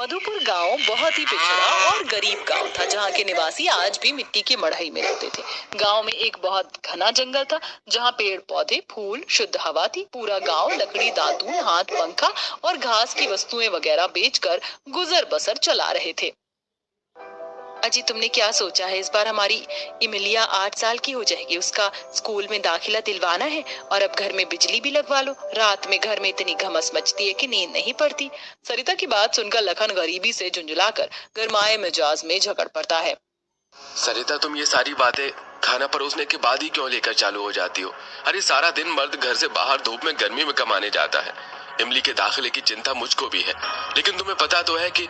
मधुपुर गांव बहुत ही पिछड़ा और गरीब गांव था, जहां के निवासी आज भी मिट्टी की मढ़ई में रहते थे। गांव में एक बहुत घना जंगल था, जहां पेड़ पौधे, फूल, शुद्ध हवा थी। पूरा गांव लकड़ी, दातून, हाथ पंखा और घास की वस्तुएं वगैरह बेचकर गुजर बसर चला रहे थे। अजी, तुमने क्या सोचा है? इस बार हमारी इमिलिया 8 साल की हो जाएगी। उसका स्कूल में दाखिला दिलवाना है और अब घर में बिजली भी लगवा लो। रात में घर में इतनी घमस मचती है कि नींद नहीं पड़ती। सरिता की बात सुनकर लखन गरीबी से झुंझुलाकर गरमाए मिजाज में झगड़ पड़ता है। सरिता, तुम ये सारी बातें खाना परोसने के बाद ही क्यों लेकर चालू हो जाती हो? अरे सारा दिन मर्द घर से बाहर धूप में गर्मी में कमाने जाता है। इमली के दाखिले की चिंता मुझको भी है, लेकिन तुम्हें पता तो है कि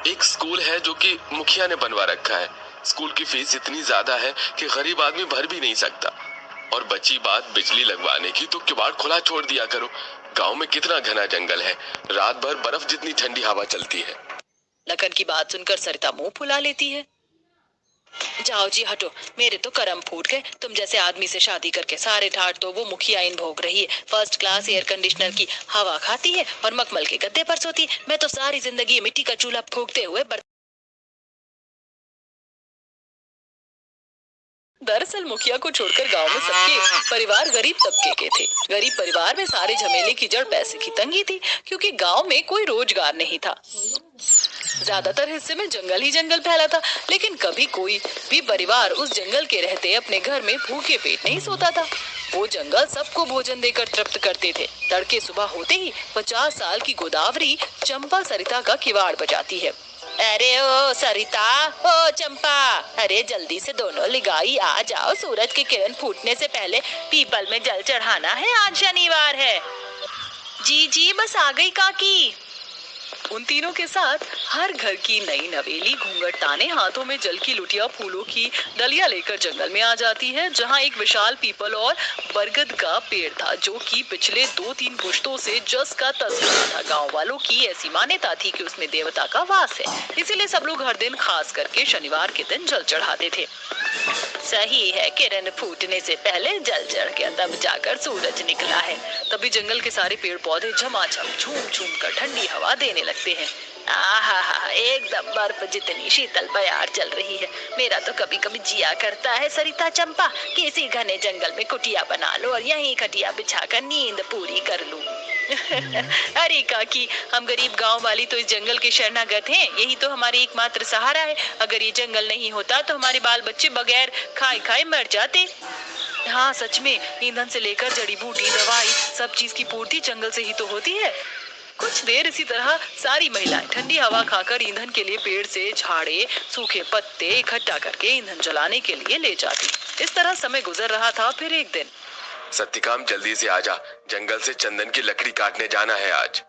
एक स्कूल है जो कि मुखिया ने बनवा रखा है। स्कूल की फीस इतनी ज्यादा है कि गरीब आदमी भर भी नहीं सकता। और बची बात बिजली लगवाने की, तो किवाड़ खुला छोड़ दिया करो। गाँव में कितना घना जंगल है, रात भर बर्फ जितनी ठंडी हवा चलती है। लखन की बात सुनकर सरिता मुंह फुला लेती है। जाओ जी, हटो। मेरे तो करम फूट गए। तुम जैसे आदमी से शादी करके सारे ठाट तो वो मुखिया इन भोग रही है। फर्स्ट क्लास एयर कंडीशनर की हवा खाती है और मखमल के गद्दे पर सोती है। मैं तो सारी जिंदगी मिट्टी का चूल्हा फूकते हुए दरअसल मुखिया को छोड़कर गांव में सबके परिवार गरीब तबके के थे। गरीब परिवार में सारे झमेले की जड़ पैसे की तंगी थी, क्योंकि गांव में कोई रोजगार नहीं था। ज्यादातर हिस्से में जंगल ही जंगल फैला था, लेकिन कभी कोई भी परिवार उस जंगल के रहते अपने घर में भूखे पेट नहीं सोता था। वो जंगल सबको भोजन देकर तृप्त करते थे। तड़के सुबह होते ही 50 साल की गोदावरी चंपा सरिता का किवाड़ बजाती है। अरे ओ सरिता, ओ चंपा, अरे जल्दी से दोनों लिगाई आ जाओ। सूरज की किरण फूटने से पहले पीपल में जल चढ़ाना है। आज शनिवार है। जी जी, बस आ गई काकी। उन तीनों के साथ हर घर की नई नवेली घूंघट ताने हाथों में जल की लुटिया फूलों की डलिया लेकर जंगल में आ जाती है, जहां एक विशाल पीपल और बरगद का पेड़ था, जो कि पिछले 2-3 पुश्तों से जस का तस रहा था। गांव वालों की ऐसी मान्यता थी कि उसमें देवता का वास है, इसीलिए सब लोग हर दिन, खास करके शनिवार के दिन, जल चढ़ाते थे। सही है, किरण फूटने से पहले जल चढ़ गया, तब जाकर सूरज निकला है। तभी जंगल के सारे पेड़ पौधे झमाझम झूम झूम कर ठंडी हवा देने लगते हैं। आहा, एकदम बर्फ जितनी शीतल बयार चल रही है। मेरा तो कभी कभी जिया करता है सरिता चंपा, किसी घने जंगल में कुटिया बना लो और यहीं खटिया बिछाकर नींद पूरी कर लूं। अरे काकी, हम गरीब गांव वाली तो इस जंगल के शरणागत हैं। यही तो हमारी एकमात्र सहारा है। अगर ये जंगल नहीं होता तो हमारे बाल बच्चे बगैर खाए खाए मर जाते। हाँ, सच में ईंधन से लेकर जड़ी बूटी, दवाई, सब चीज की पूर्ति जंगल से ही तो होती है। कुछ देर इसी तरह सारी महिलाएं ठंडी हवा खाकर ईंधन के लिए पेड़ से झाड़े, सूखे पत्ते इकट्ठा करके ईंधन जलाने के लिए ले जाती। इस तरह समय गुजर रहा था। फिर एक दिन, सत्यकाम, जल्दी से आजा, जंगल से चंदन की लकड़ी काटने जाना है आज।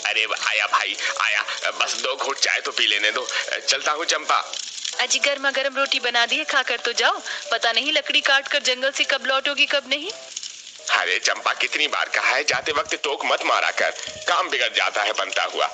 अरे आया भाई आया, बस 2 घूंट चाय तो पी लेने दो। चलता हूँ चंपा। अजी, गर्मा गर्म रोटी बना दी है, खाकर तो जाओ। पता नहीं लकड़ी काट कर जंगल से कब लौटोगी कब नहीं। अरे चंपा, कितनी बार कहा है जाते वक्त टोक मत मारा कर, काम बिगड़ जाता है बनता हुआ।